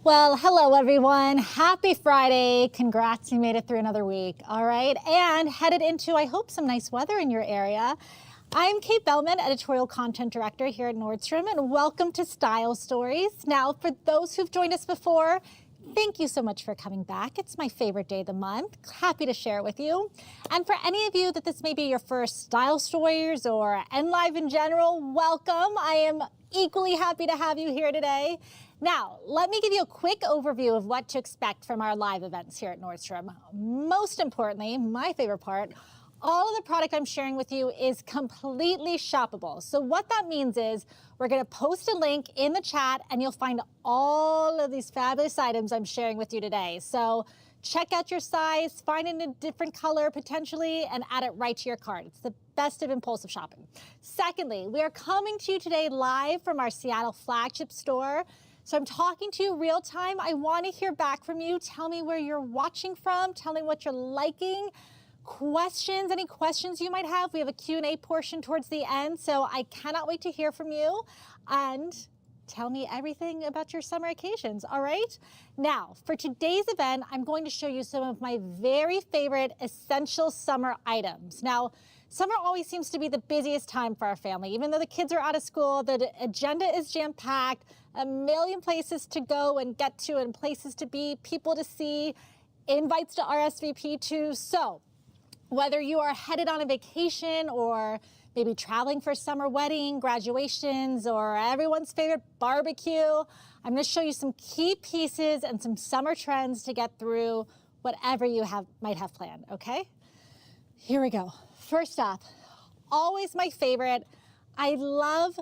Well, hello everyone. Happy Friday. Congrats, you made it through another week. All right, and headed into, I hope, some nice weather in your area. I'm Kate Bellman, Editorial Content Director here at Nordstrom, and welcome to Style Stories. Now, for those who've joined us before, thank you so much for coming back. It's my favorite day of the month. Happy to share it with you. And for any of you that this may be your first Style Stories or NLive in general, welcome. I am equally happy to have you here today. Now, let me give you a quick overview of what to expect from our live events here at Nordstrom. Most importantly, my favorite part, all of the product I'm sharing with you is completely shoppable. So what that means is we're going to post a link in the chat and you'll find all of these fabulous items I'm sharing with you today. So check out your size, find it in a different color potentially, and add it right to your cart. It's the best of impulsive shopping. Secondly, we are coming to you today live from our Seattle flagship store. So I'm talking to you real time. I want to hear back from you. Tell me where you're watching from. Tell me what you're liking. Questions, any questions you might have. We have a Q&A portion towards the end, so I cannot wait to hear from you. And tell me everything about your summer occasions, all right? Now, for today's event, I'm going to show you some of my very favorite essential summer items. Now, summer always seems to be the busiest time for our family. Even though the kids are out of school, the agenda is jam-packed, a million places to go and get to and places to be, people to see, invites to RSVP to. So whether you are headed on a vacation or maybe traveling for a summer wedding, graduations, or everyone's favorite barbecue, I'm going to show you some key pieces and some summer trends to get through whatever you might have planned, okay? Here we go. First off, always my favorite, I love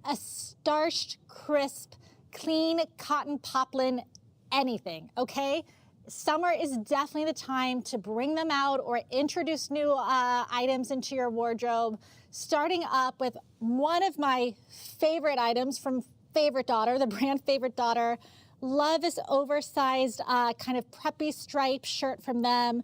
a starched, crisp, clean cotton poplin anything, okay? Summer is definitely the time to bring them out or introduce new items into your wardrobe, starting up with one of my favorite items from Favorite Daughter, the brand Favorite Daughter. Love this oversized kind of preppy striped shirt from them.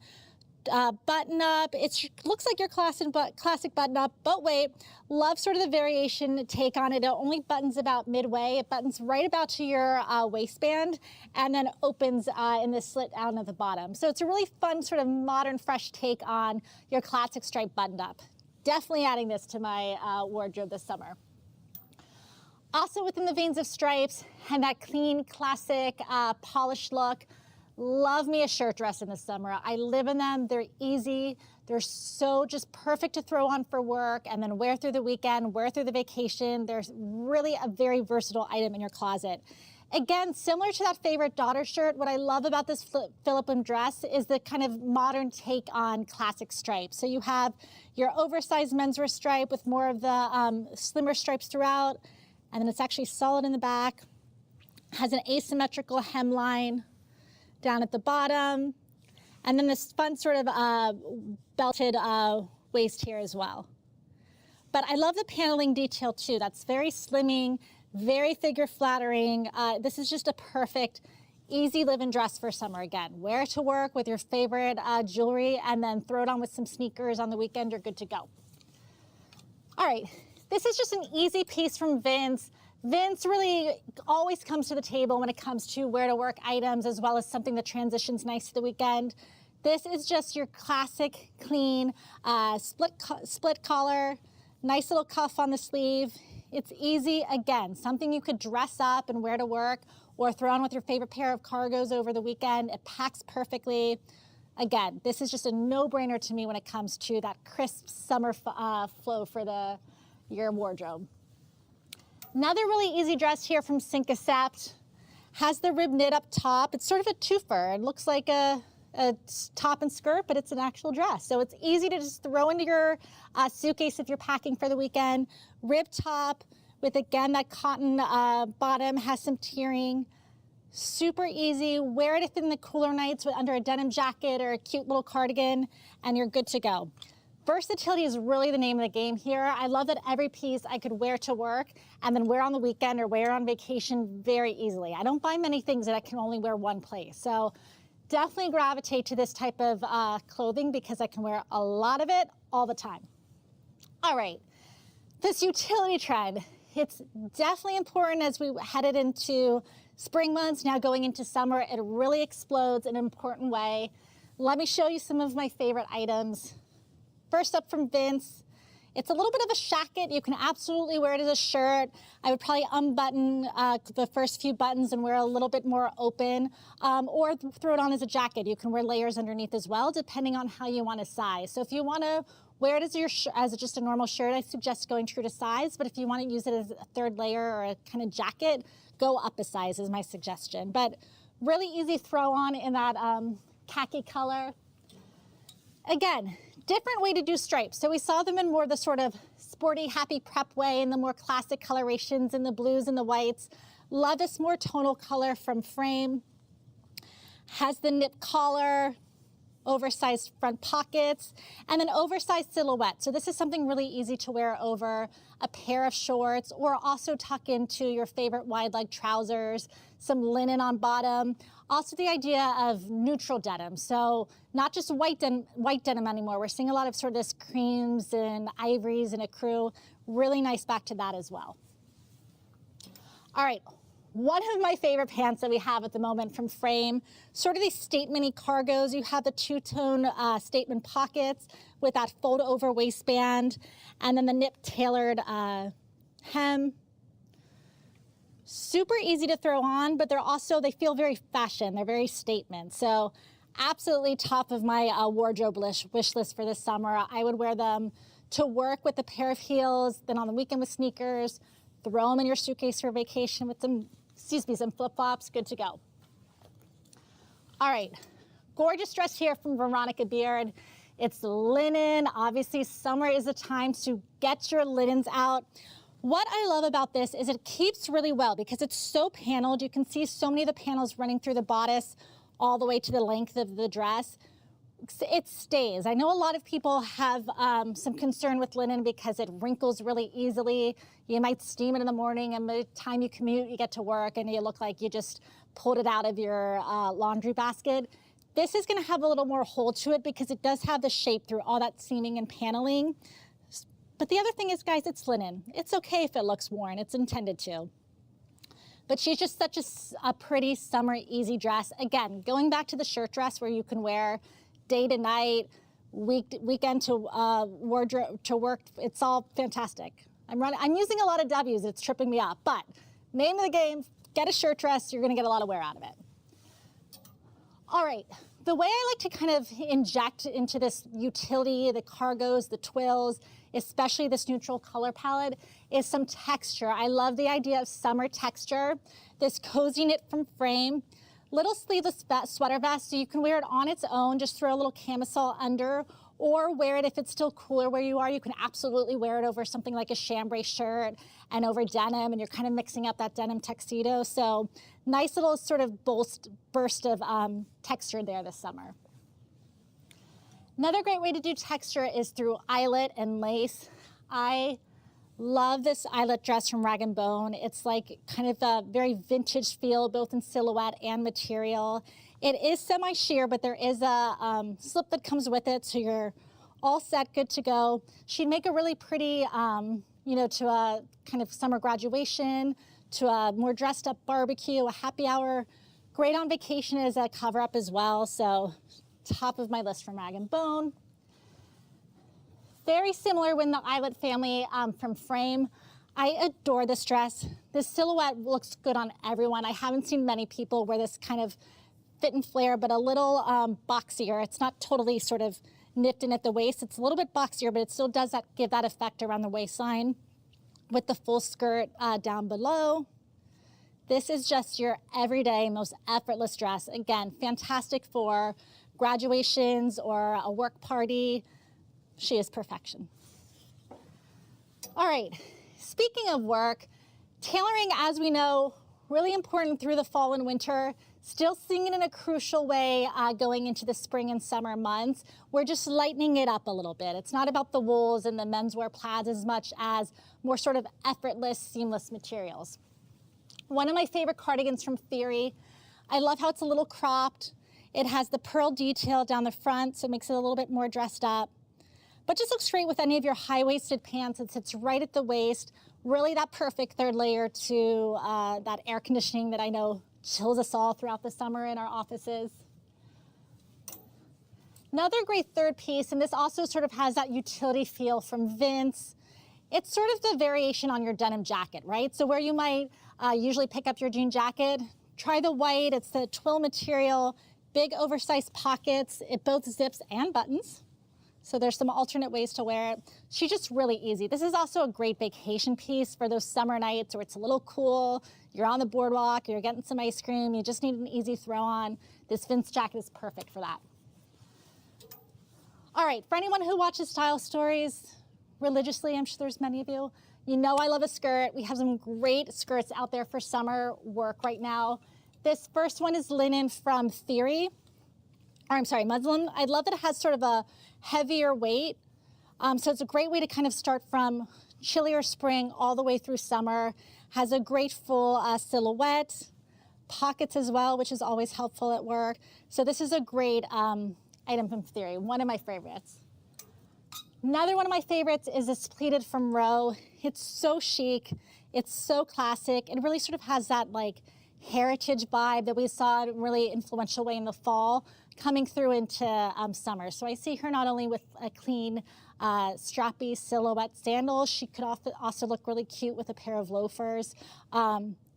Button up, it looks like your classic button up, but wait, love sort of the variation take on it. It only buttons about midway. It buttons right about to your waistband and then opens in the slit down at the bottom. So it's a really fun sort of modern, fresh take on your classic striped buttoned up. Definitely adding this to my wardrobe this summer. Also within the veins of stripes and that clean, classic, polished look, love me a shirt dress in the summer. I live in them. They're easy. They're so just perfect to throw on for work and then wear through the weekend, wear through the vacation. There's really a very versatile item in your closet. Again, similar to that Favorite Daughter shirt, what I love about this Philippum dress is the kind of modern take on classic stripes. So you have your oversized menswear stripe with more of the slimmer stripes throughout, and then it's actually solid in the back. Has an asymmetrical hemline down at the bottom, and then this fun sort of belted waist here as well. But I love the paneling detail too. That's very slimming, very figure flattering. This is just a perfect, easy live-in dress for summer again. Wear it to work with your favorite jewelry and then throw it on with some sneakers on the weekend, you're good to go. All right, this is just an easy piece from Vince. Vince really always comes to the table when it comes to wear to work items as well as something that transitions nice to the weekend. This is just your classic clean split collar, nice little cuff on the sleeve. It's easy, again, something you could dress up and wear to work or throw on with your favorite pair of cargos over the weekend. It packs perfectly. Again, this is just a no-brainer to me when it comes to that crisp summer flow for your wardrobe. Another really easy dress here from Sync Accept. Has the rib knit up top. It's sort of a twofer. It looks like a top and skirt, but it's an actual dress. So it's easy to just throw into your suitcase if you're packing for the weekend. Rib top with, again, that cotton bottom, has some tiering. Super easy. Wear it in the cooler nights under a denim jacket or a cute little cardigan, and you're good to go. Versatility is really the name of the game here. I love that every piece I could wear to work and then wear on the weekend or wear on vacation very easily. I don't buy many things that I can only wear one place. So definitely gravitate to this type of clothing because I can wear a lot of it all the time. All right, this utility trend, it's definitely important as we headed into spring months, now going into summer. It really explodes in an important way. Let me show you some of my favorite items. First up from Vince, it's a little bit of a shacket. You can absolutely wear it as a shirt. I would probably unbutton the first few buttons and wear a little bit more open, or throw it on as a jacket. You can wear layers underneath as well, depending on how you want to size. So if you want to wear it as just a normal shirt, I suggest going true to size. But if you want to use it as a third layer or a kind of jacket, go up a size is my suggestion. But really easy throw on in that khaki color. Again, different way to do stripes. So we saw them in more the sort of sporty, happy prep way, and the more classic colorations in the blues and the whites. Love this more tonal color from Frame. Has the nip collar, oversized front pockets, and an oversized silhouette. So this is something really easy to wear over a pair of shorts, or also tuck into your favorite wide leg trousers, some linen on bottom. Also the idea of neutral denim. So not just white denim anymore. We're seeing a lot of sort of this creams and ivories and ecru. Really nice back to that as well. All right. One of my favorite pants that we have at the moment from Frame, sort of these statement-y cargos. You have the two-tone statement pockets with that fold-over waistband, and then the nip tailored hem. Super easy to throw on, but they feel very fashion. They're very statement. So absolutely top of my wardrobe wish list for this summer. I would wear them to work with a pair of heels, then on the weekend with sneakers, throw them in your suitcase for vacation with some flip-flops, good to go. All right, gorgeous dress here from Veronica Beard. It's linen. Obviously, summer is the time to get your linens out. What I love about this is it keeps really well because it's so paneled. You can see so many of the panels running through the bodice all the way to the length of the dress. It stays. I know a lot of people have some concern with linen because it wrinkles really easily. You might steam it in the morning, and by the time you commute, you get to work, and you look like you just pulled it out of your laundry basket. This is going to have a little more hold to it because it does have the shape through all that seaming and paneling. But the other thing is, guys, it's linen. It's okay if it looks worn. It's intended to. But she's just such a pretty summer easy dress. Again, going back to the shirt dress where you can wear day to night, weekend to wardrobe to work. It's all fantastic. I'm using a lot of W's. It's tripping me up. But name of the game: get a shirt dress. You're going to get a lot of wear out of it. All right. The way I like to kind of inject into this utility, the cargos, the twills, especially this neutral color palette, is some texture. I love the idea of summer texture. This cozy knit from Frame. Little sleeveless sweater vest, so you can wear it on its own, just throw a little camisole under, or wear it if it's still cooler where you are. You can absolutely wear it over something like a chambray shirt and over denim, and you're kind of mixing up that denim tuxedo. So nice little sort of burst of texture there this summer. Another great way to do texture is through eyelet and lace. I love this eyelet dress from Rag & Bone. It's like kind of a very vintage feel, both in silhouette and material. It is semi-sheer, but there is a slip that comes with it, so you're all set, good to go. She'd make a really pretty, to a kind of summer graduation, to a more dressed up barbecue, a happy hour. Great on vacation as a cover up as well, so top of my list from Rag & Bone. Very similar with the eyelet family from Frame. I adore this dress. This silhouette looks good on everyone. I haven't seen many people wear this kind of fit and flare, but a little boxier. It's not totally sort of nipped in at the waist. It's a little bit boxier, but it still does give that effect around the waistline with the full skirt down below. This is just your everyday, most effortless dress. Again, fantastic for graduations or a work party. She is perfection. All right, speaking of work, tailoring, as we know, really important through the fall and winter. Still seeing it in a crucial way going into the spring and summer months. We're just lightening it up a little bit. It's not about the wools and the menswear plaids as much as more sort of effortless, seamless materials. One of my favorite cardigans from Theory. I love how it's a little cropped. It has the pearl detail down the front, so it makes it a little bit more dressed up. but just looks great with any of your high-waisted pants. It sits right at the waist, really that perfect third layer to that air conditioning that I know chills us all throughout the summer in our offices. Another great third piece, and this also sort of has that utility feel from Vince. It's sort of the variation on your denim jacket, right? So where you might usually pick up your jean jacket, try the white. It's the twill material, big oversized pockets. It both zips and buttons. So there's some alternate ways to wear it. She's just really easy. This is also a great vacation piece for those summer nights where it's a little cool, you're on the boardwalk, you're getting some ice cream, you just need an easy throw on. This Vince jacket is perfect for that. All right, for anyone who watches Style Stories religiously, I'm sure there's many of you, you know I love a skirt. We have some great skirts out there for summer work right now. This first one is linen from Theory, or I'm sorry, muslin. I love that it has sort of a heavier weight. So it's a great way to kind of start from chillier spring all the way through summer. Has a great full silhouette, pockets as well, which is always helpful at work. So this is a great item from Theory, one of my favorites. Another one of my favorites is this pleated from Row. It's so chic, it's so classic. It really sort of has that like heritage vibe that we saw in a really influential way in the fall coming through into summer. So I see her not only with a clean strappy silhouette sandals, she could also look really cute with a pair of loafers.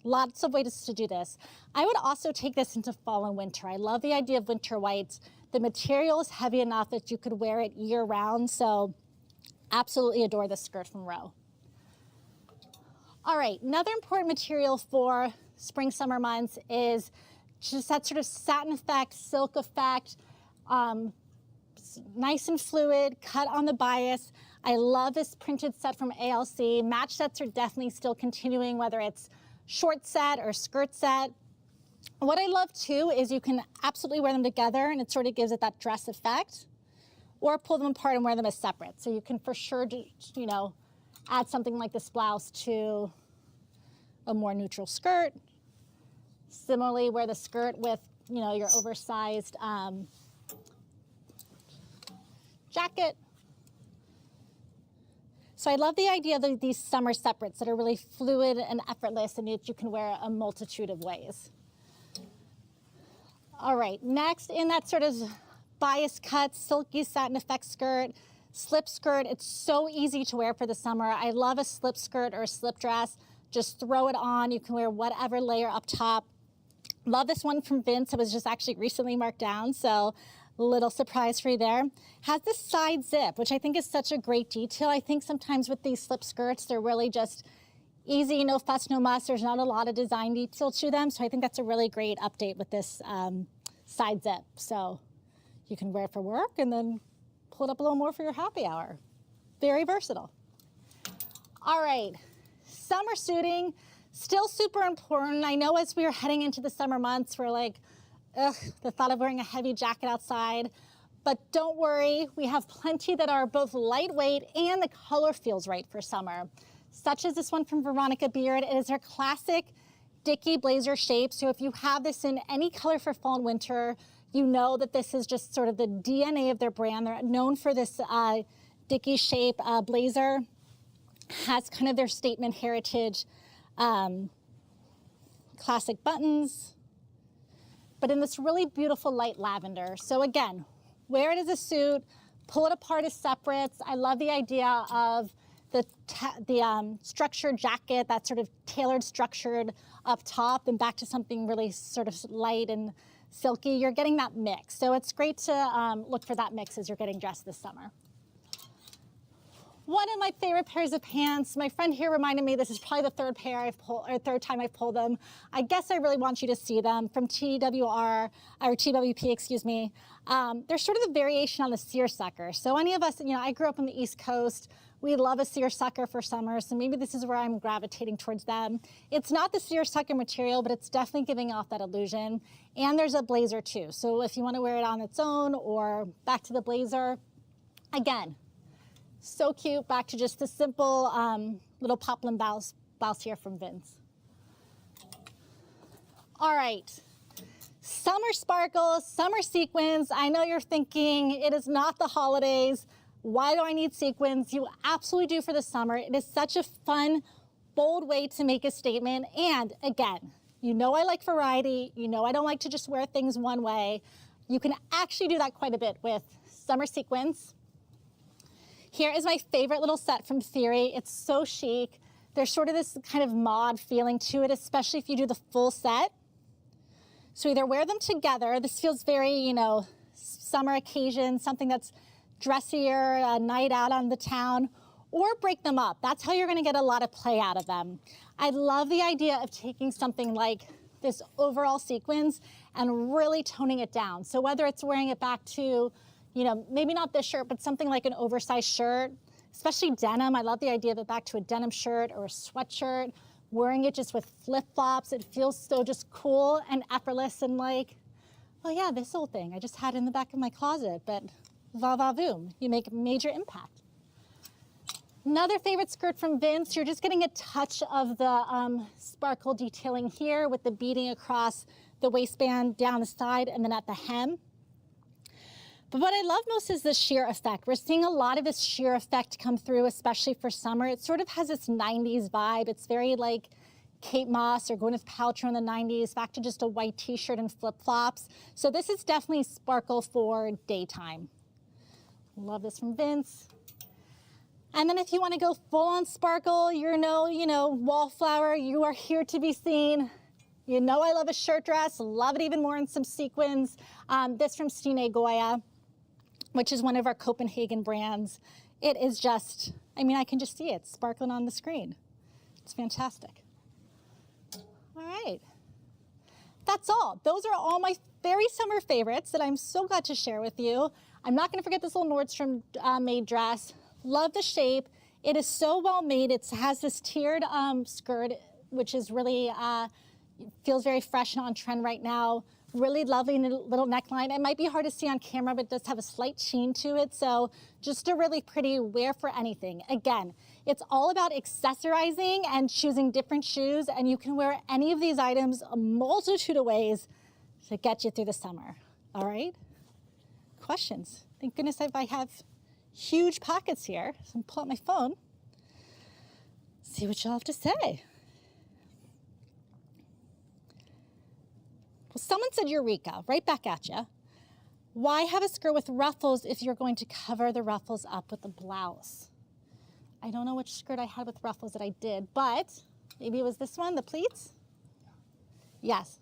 Lots of ways to do this. I would also take this into fall and winter. I love the idea of winter whites. The material is heavy enough that you could wear it year round, so absolutely adore this skirt from Row. All right, another important material for spring, summer months is just that sort of satin effect, silk effect, nice and fluid, cut on the bias. I love this printed set from ALC. Match sets are definitely still continuing, whether it's short set or skirt set. What I love too is you can absolutely wear them together and it sort of gives it that dress effect, or pull them apart and wear them as separate. So you can for sure, you know, add something like this blouse to a more neutral skirt. Similarly, wear the skirt with, you know, your oversized jacket. So I love the idea of these summer separates that are really fluid and effortless and that you can wear a multitude of ways. All right, next in that sort of bias cut, silky satin effect skirt, slip skirt. It's so easy to wear for the summer. I love a slip skirt or a slip dress. Just throw it on. You can wear whatever layer up top. Love this one from Vince. It was just actually recently marked down, so little surprise for you there. Has this side zip, which I think is such a great detail. I think sometimes with these slip skirts, they're really just easy, no fuss, no muss. There's not a lot of design detail to them, so I think that's a really great update with this side zip. So you can wear it for work and then pull it up a little more for your happy hour. Very versatile. All right, summer suiting, still super important. I know as we are heading into the summer months, we're like, ugh, the thought of wearing a heavy jacket outside. But don't worry, we have plenty that are both lightweight and the color feels right for summer. Such as this one from Veronica Beard. It is her classic Dickie blazer shape. So if you have this in any color for fall and winter, you know that this is just sort of the DNA of their brand. They're known for this Dickie shape blazer. Has kind of their statement heritage classic buttons, but in this really beautiful light lavender. So again, wear it as a suit, pull it apart as separates. I love the idea of the structured jacket, that sort of tailored, structured up top and back to something really sort of light and silky. You're getting that mix. So it's great to look for that mix as you're getting dressed this summer. One of my favorite pairs of pants, my friend here reminded me this is probably the third time I've pulled them. I guess I really want you to see them from TWP, excuse me. They're sort of the variation on the seersucker. So any of us, you know, I grew up on the East Coast. We love a seersucker for summer, so maybe this is where I'm gravitating towards them. It's not the seersucker material, but it's definitely giving off that illusion. And there's a blazer too. So if you want to wear it on its own or back to the blazer, again, so cute, back to just the simple little poplin blouse here from Vince. All right, summer sparkles, summer sequins. I know you're thinking it is not the holidays, Why do I need sequins? You absolutely do for the summer. It is such a fun, bold way to make a statement. And again, you know I like variety. You know I don't like to just wear things one way. You can actually do that quite a bit with summer sequins. Here is my favorite little set from Theory. It's so chic. There's sort of this kind of mod feeling to it, especially if you do the full set. So either wear them together. This feels very, you know, summer occasion, something that's dressier, a night out on the town, or break them up. That's how you're gonna get a lot of play out of them. I love the idea of taking something like this overall sequins and really toning it down. So whether it's wearing it back to, you know, maybe not this shirt, but something like an oversized shirt, especially denim. I love the idea of it back to a denim shirt or a sweatshirt, wearing it just with flip-flops. It feels so just cool and effortless and like, oh yeah, this old thing I just had in the back of my closet, but va-va-voom, you make a major impact. Another favorite skirt from Vince, you're just getting a touch of the sparkle detailing here with the beading across the waistband, down the side, and then at the hem. But what I love most is the sheer effect. We're seeing a lot of this sheer effect come through, especially for summer. It sort of has this 90s vibe. It's very like Kate Moss or Gwyneth Paltrow in the 90s, back to just a white t-shirt and flip-flops. So this is definitely sparkle for daytime. Love this from Vince. And then if you want to go full on sparkle, you know, wallflower, you are here to be seen. You know I love a shirt dress, love it even more in some sequins. This from Stine Goya, which is one of our Copenhagen brands. It is just, I mean, I can just see it sparkling on the screen. It's fantastic. All right, that's all. Those are all my very summer favorites that I'm so glad to share with you. I'm not gonna forget this little Nordstrom made dress. Love the shape. It is so well made. It has this tiered skirt, which is really, feels very fresh and on trend right now. Really lovely little neckline. It might be hard to see on camera, but it does have a slight sheen to it. So just a really pretty wear for anything. Again, it's all about accessorizing and choosing different shoes, and you can wear any of these items a multitude of ways to get you through the summer. All right? Questions? Thank goodness I have huge pockets here. So I'm pull out my phone, see what y'all have to say. Well, someone said Eureka, right back at you. Why have a skirt with ruffles if you're going to cover the ruffles up with a blouse? I don't know which skirt I had with ruffles that I did, but maybe it was this one, the pleats? Yes.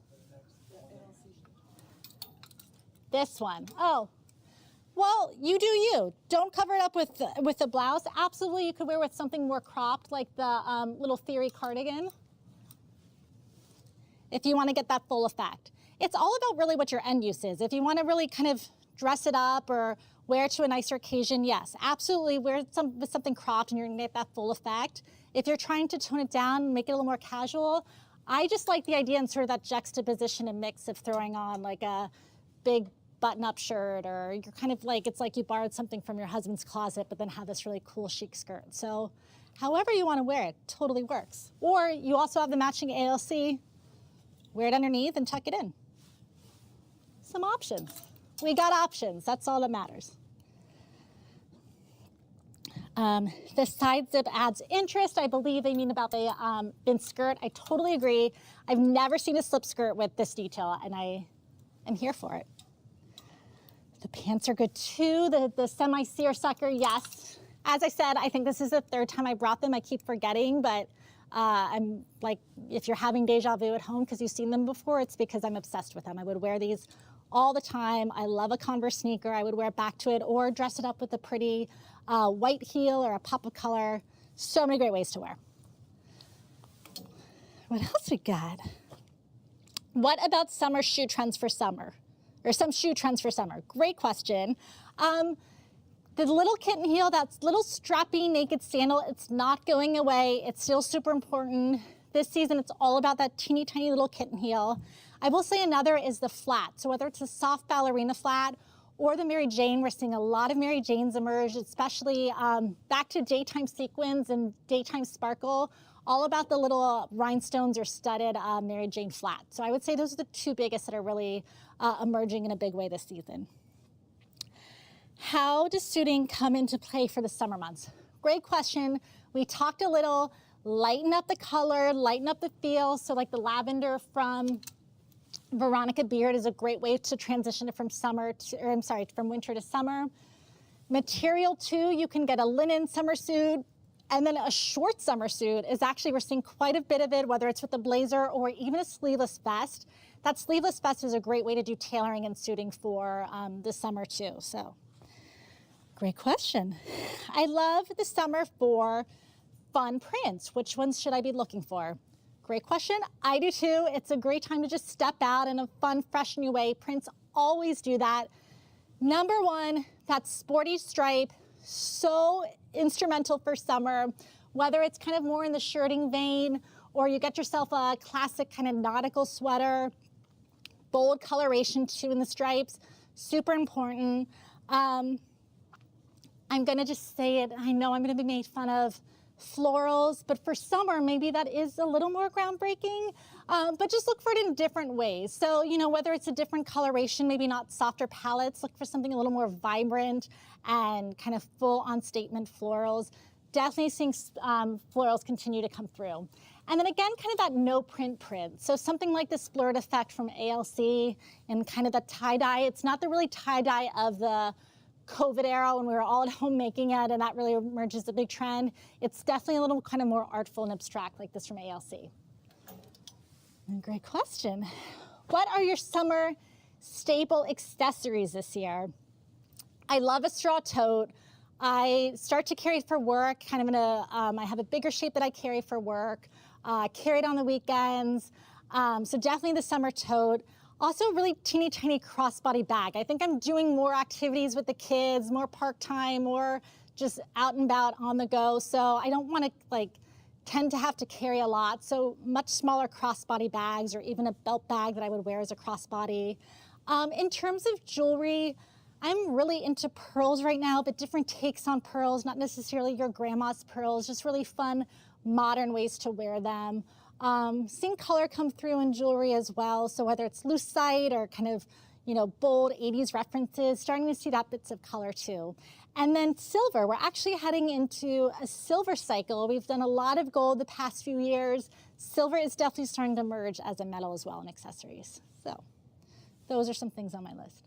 This one. Oh. Well, you do you. Don't cover it up with a blouse. Absolutely, you could wear with something more cropped, like the little Theory cardigan, if you want to get that full effect. It's all about really what your end use is. If you want to really kind of dress it up or wear it to a nicer occasion, yes, absolutely wear with something cropped and you're going to get that full effect. If you're trying to tone it down, make it a little more casual, I just like the idea and sort of that juxtaposition and mix of throwing on like a big button-up shirt, or you're kind of like, it's like you borrowed something from your husband's closet, but then have this really cool chic skirt. So however you want to wear it, totally works. Or you also have the matching ALC, wear it underneath and tuck it in. Some options. We got options, that's all that matters. The side zip adds interest. I believe they mean about the Vince skirt. I totally agree. I've never seen a slip skirt with this detail, and I am here for it. The pants are good too. The semi-seersucker, yes. As I said, I think this is the third time I brought them. I keep forgetting, but I'm like, if you're having deja vu at home because you've seen them before, it's because I'm obsessed with them. I would wear these all the time. I love a Converse sneaker. I would wear it back to it or dress it up with a pretty white heel or a pop of color. So many great ways to wear. What else we got? What about summer shoe trends for summer? Or some shoe trends for summer? Great question. The little kitten heel, that little strappy naked sandal, it's not going away. It's still super important. This season, it's all about that teeny tiny little kitten heel. I will say another is the flat. So whether it's a soft ballerina flat or the Mary Jane, we're seeing a lot of Mary Janes emerge, especially back to daytime sequins and daytime sparkle, all about the little rhinestones or studded Mary Jane flat. So I would say those are the two biggest that are really emerging in a big way this season. How does suiting come into play for the summer months? Great question. We talked a little, lighten up the color, lighten up the feel. So like the lavender from Veronica Beard is a great way to transition it from from winter to summer. Material too, you can get a linen summer suit, and then a short summer suit is actually, we're seeing quite a bit of it, whether it's with a blazer or even a sleeveless vest. That sleeveless vest is a great way to do tailoring and suiting for the summer too. So, great question. I love the summer for fun prints. Which ones should I be looking for? Great question. I do too. It's a great time to just step out in a fun, fresh new way. Prints always do that. Number one, that sporty stripe, so instrumental for summer, whether it's kind of more in the shirting vein or you get yourself a classic kind of nautical sweater, bold coloration too in the stripes, super important. I'm gonna just say it, I know I'm gonna be made fun of, florals, but for summer, maybe that is a little more groundbreaking, but just look for it in different ways. So, you know, whether it's a different coloration, maybe not softer palettes, look for something a little more vibrant and kind of full on statement florals. Definitely seeing florals continue to come through. And then again, kind of that no print. So something like this Blurred Effect from ALC and kind of the tie-dye. It's not the really tie-dye of the COVID era when we were all at home making it, and that really emerges as a big trend. It's definitely a little kind of more artful and abstract like this from ALC. And great question. What are your summer staple accessories this year? I love a straw tote. I start to carry for work, kind of in a, I have a bigger shape that I carry for work, carry it on the weekends. So definitely the summer tote. Also, really teeny tiny crossbody bag. I think I'm doing more activities with the kids, more park time, more just out and about on the go. So I don't want to tend to have to carry a lot. So much smaller crossbody bags or even a belt bag that I would wear as a crossbody. In terms of jewelry, I'm really into pearls right now, but different takes on pearls, not necessarily your grandma's pearls, just really fun, modern ways to wear them. Seeing color come through in jewelry as well. So whether it's lucite or kind of, you know, bold 80s references, starting to see that bits of color too. And then silver, we're actually heading into a silver cycle. We've done a lot of gold the past few years. Silver is definitely starting to emerge as a metal as well in accessories. So those are some things on my list.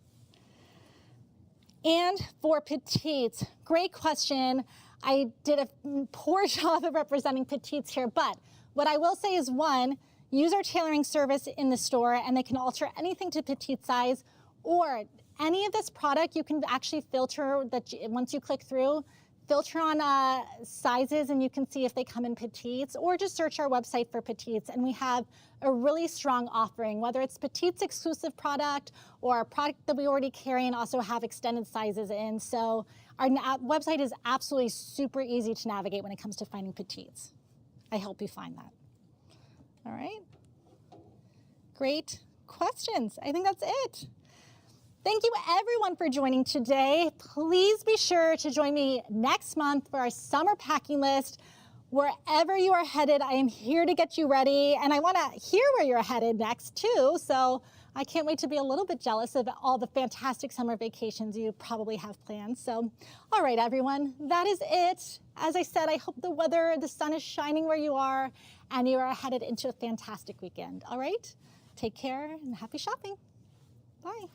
And for petites, great question. I did a poor job of representing petites here, but what I will say is, one, use our tailoring service in the store and they can alter anything to petite size, or any of this product you can actually filter that once you click through, filter on sizes and you can see if they come in petites, or just search our website for petites and we have a really strong offering, whether it's petites exclusive product or a product that we already carry and also have extended sizes in. So our website is absolutely super easy to navigate when it comes to finding petites. I help you find that. All right. Great questions. I think that's it. Thank you everyone for joining today. Please be sure to join me next month for our summer packing list. Wherever you are headed, I am here to get you ready. And I want to hear where you're headed next too. So I can't wait to be a little bit jealous of all the fantastic summer vacations you probably have planned. So, all right, everyone, that is it. As I said, I hope the sun is shining where you are and you are headed into a fantastic weekend. All right, take care and happy shopping. Bye.